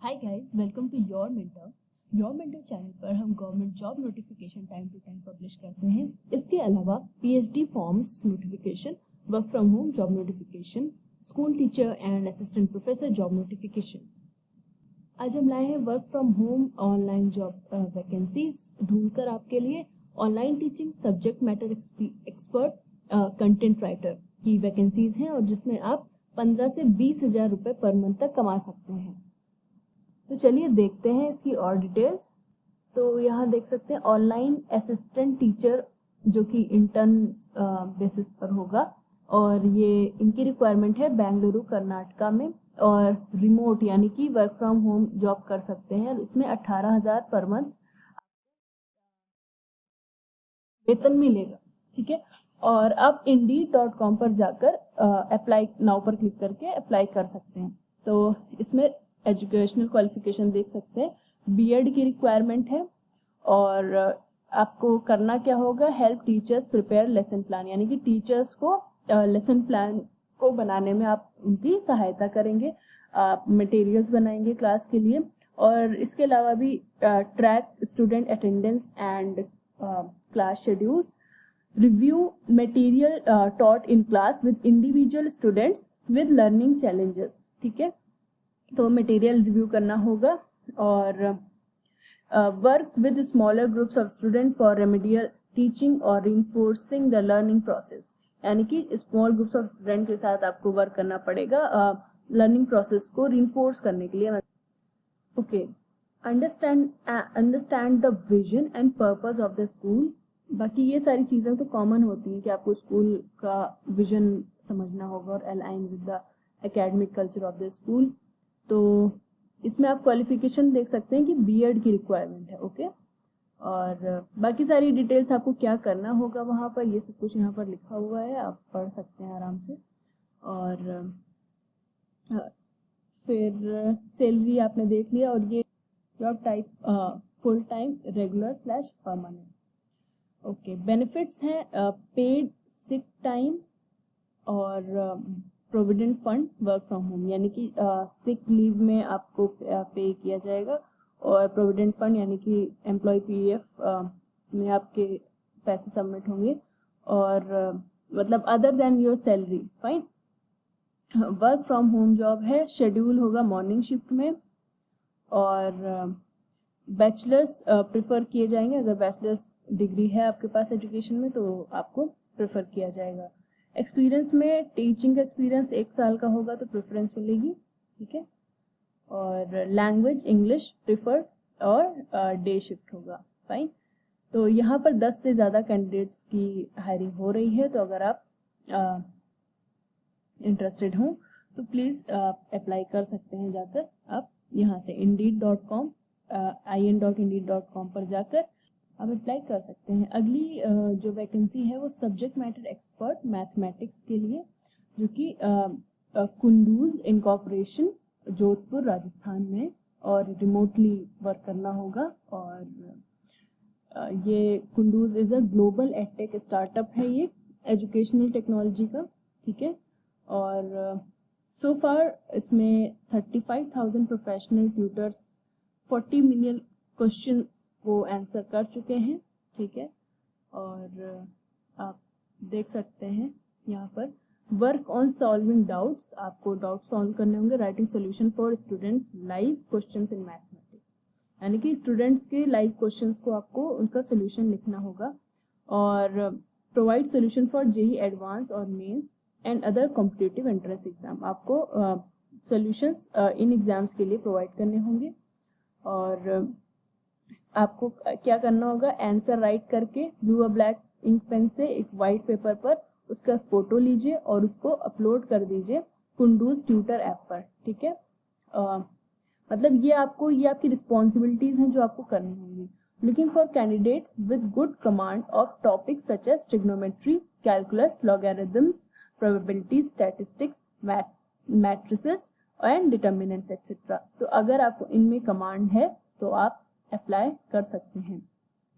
Hi guys, welcome to your mentor. Your mentor channel पर हम government job notification time to time publish करते हैं। इसके अलावा PhD forms notification, work from home job notification, school teacher and assistant professor job notifications. आज हम लाए हैं work from home online job vacancies ढूंढकर आपके लिए। Online teaching subject matter expert content writer की वैकेंसीज हैं और जिसमें आप 15 से 20 हजार रुपए पर मंथ तक कमा सकते हैं। तो चलिए देखते हैं इसकी और डिटेल्स। तो यहाँ देख सकते हैं ऑनलाइन असिस्टेंट टीचर जो कि इंटर्न बेसिस पर होगा और ये इनकी रिक्वायरमेंट है बेंगलुरु कर्नाटका में, और रिमोट यानी कि वर्क फ्रॉम होम जॉब कर सकते हैं। उसमें 18,000 पर मंथ वेतन मिलेगा। ठीक है, और आप indeed.com पर जाकर अप्लाई नाउ पर क्लिक करके अप्लाई कर सकते हैं। तो इसमें एजुकेशनल क्वालिफिकेशन देख सकते हैं, बीएड की रिक्वायरमेंट है और आपको करना क्या होगा, help teachers prepare lesson plan, यानी कि टीचर्स को लेसन प्लान को बनाने में आप उनकी सहायता करेंगे, मटेरियल्स बनाएंगे क्लास के लिए। और इसके अलावा भी track student attendance and class schedules, review material taught in class with individual students with learning challenges। ठीक है, तो मटेरियल रिव्यू करना होगा और work with smaller groups of student for remedial teaching और reinforcing द लर्निंग प्रोसेस, यानी कि small groups of student के साथ आपको वर्क करना पड़ेगा लर्निंग प्रोसेस को रिइंफोर्स करने के लिए। Okay, understand the vision and purpose of the school. बाकी ये सारी चीज़ें तो कॉमन होती हैं कि आपको स्कूल का विजन समझना होगा और align with the academic culture of the school. तो इसमें आप क्वालिफिकेशन देख सकते हैं कि बीएड की रिक्वायरमेंट है। ओके, और बाकी सारी डिटेल्स आपको क्या करना होगा वहाँ पर, ये सब कुछ यहाँ पर लिखा हुआ है, आप पढ़ सकते हैं आराम से। और फिर सैलरी आपने देख लिया, और ये job type full time, regular slash permanent. Okay, benefits हैं पेड सिक टाइम और provident fund work from home, यानी कि सिक लीव में आपको पे किया जाएगा, और प्रोविडेंट फंड यानी कि एम्प्लॉय पीएफ में आपके पैसे सबमिट होंगे, और मतलब other than your salary. Fine, work from home job है, शेड्यूल होगा मॉर्निंग शिफ्ट में, और बैचलर्स प्रेफर किए जाएंगे। अगर बैचलर्स डिग्री है आपके पास एजुकेशन में तो आपको प्रेफर किया जाएगा। एक्सपीरियंस में टीचिंग का एक्सपीरियंस 1 साल का होगा तो प्रेफरेंस मिलेगी। ठीक है, और लैंग्वेज इंग्लिश प्रेफर्ड, और डे शिफ्ट होगा। फाइन, तो यहाँ पर 10 से ज़्यादा कैंडिडेट्स की हायरिंग हो रही है, तो अगर आप इंटरेस्टेड हों तो प्लीज़ अप्लाई कर सकते हैं जाकर आप यहाँ से indeed.com in.indeed.com पर जाकर आप अप्लाई कर सकते हैं। अगली जो वैकेंसी है वो सब्जेक्ट मैटर एक्सपर्ट मैथमेटिक्स के लिए, जो कि कुंडूज इनकॉर्पोरेशन जोधपुर राजस्थान में, और रिमोटली वर्क करना होगा। और ये Kunduz is a global edtech startup है, ये एजुकेशनल टेक्नोलॉजी का। ठीक है, और सो फार इसमें 35,000 प्रोफेशनल ट्यूटर्स 40 मिलियन क्वेश्चंस को आंसर कर चुके हैं। ठीक है, और आप देख सकते हैं यहाँ पर वर्क ऑन सॉल्विंग डाउट्स, आपको डाउट सॉल्व करने होंगे। Writing solution for students live questions in mathematics, यानी कि स्टूडेंट्स के लाइव क्वेश्चंस को आपको उनका सोल्यूशन लिखना होगा। और provide solution for JEE advance और mains and other competitive entrance exam, आपको सोल्यूशंस इन एग्जाम्स के लिए प्रोवाइड करने होंगे। और आपको क्या करना होगा, आंसर राइट करके ब्लू और ब्लैक इंक पेन से एक वाइट पेपर पर उसका फोटो लीजिए और उसको अपलोड कर दीजिए कुंडूज ट्यूटर ऐप पर। ठीक है, मतलब ये आपकी रिस्पॉन्सिबिलिटीज हैं जो आपको करनी होंगी। Looking for candidates with good command of topics such as trigonometry, calculus, logarithms, probability, statistics, matrices and determinants etcetera. तो अगर आपको इनमें कमांड है तो आप अप्लाई कर सकते हैं।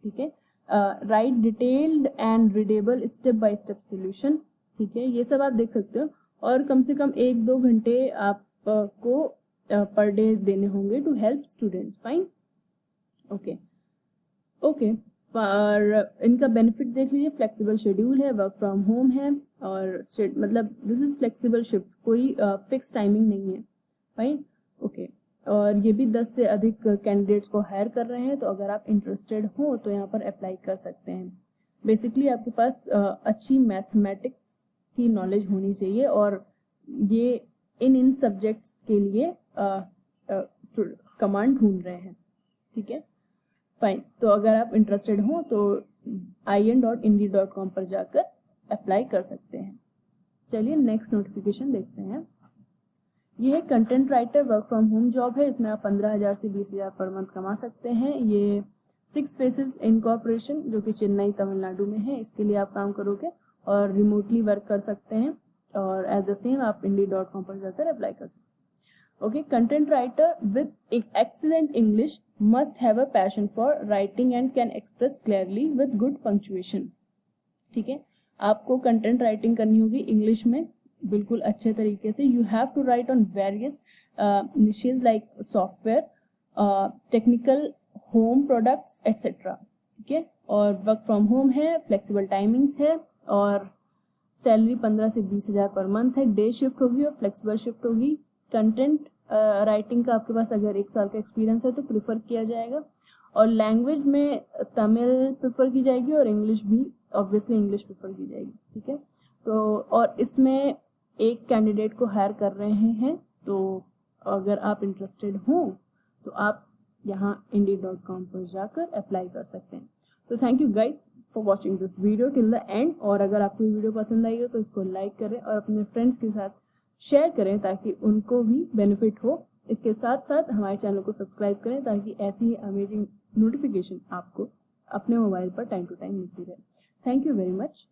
ठीक है, right detailed and readable step by step solution. ठीक है, ये सब आप देख सकते हो, और कम से कम 1-2 घंटे आपको पर डे देने होंगे to help students. Fine, okay okay. पर इनका बेनिफिट देख लीजिए, फ्लेक्सिबल शेड्यूल है, वर्क फ्रॉम होम है, और मतलब दिस इज फ्लेक्सिबल शिफ्ट, कोई फिक्स टाइमिंग नहीं है। Fine, okay. और ये भी 10 से अधिक कैंडिडेट्स को हायर कर रहे हैं, तो अगर आप इंटरेस्टेड हो तो यहाँ पर अप्लाई कर सकते हैं। बेसिकली आपके पास अच्छी मैथमेटिक्स की नॉलेज होनी चाहिए, और ये इन सब्जेक्ट्स के लिए कमांड ढूंढ रहे हैं। ठीक है, फाइन। तो अगर आप इंटरेस्टेड हो तो in.indeed.com पर जाकर अप्लाई कर सकते हैं। चलिए नेक्स्ट नोटिफिकेशन देखते हैं। ये है content writer work from home job है। इसमें आप 15,000 से 20,000 पर मंथ कमा सकते हैं। ये 6 फेसेस इनकॉर्पोरेशन जो कि चेन्नई तमिलनाडु में है, इसके लिए आप काम करोगे और रिमोटली वर्क कर सकते हैं, और एज द सेम आप indeed.com पर जाकर अप्लाई कर सकते हैं। Okay, content writer with excellent English must have a passion for writing and can express clearly with good punctuation. ठीक है, आपको कंटेंट राइटिंग करनी होगी इंग्लिश में बिल्कुल अच्छे तरीके से। You have to write on various niches like software, technical, home products etcetera. ठीक है, और वर्क फ्रॉम होम है, फ्लेक्सिबल टाइमिंग्स है, और सैलरी 15 से 20,000 पर मंथ है। डे शिफ्ट होगी और फ्लेक्सिबल शिफ्ट होगी। कंटेंट राइटिंग का आपके पास अगर 1 साल का एक्सपीरियंस है तो प्रिफर किया जाएगा, और लैंग्वेज में तमिल प्रिफर की जाएगी और इंग्लिश भी, ऑब्वियसली इंग्लिश प्रिफर की जाएगी। ठीक है, तो और इसमें एक कैंडिडेट को हायर कर रहे हैं, तो अगर आप इंटरेस्टेड हो तो आप यहाँ indeed.com पर जाकर अप्लाई कर सकते हैं। तो thank you guys for watching this video till the end, और अगर आपको वीडियो पसंद आई हो तो इसको लाइक करें और अपने फ्रेंड्स के साथ शेयर करें ताकि उनको भी बेनिफिट हो। इसके साथ साथ हमारे चैनल को सब्सक्राइब करें ताकि ऐसी ही अमेजिंग नोटिफिकेशन आपको अपने मोबाइल पर टाइम टू टाइम मिलती रहे। Thank you very much.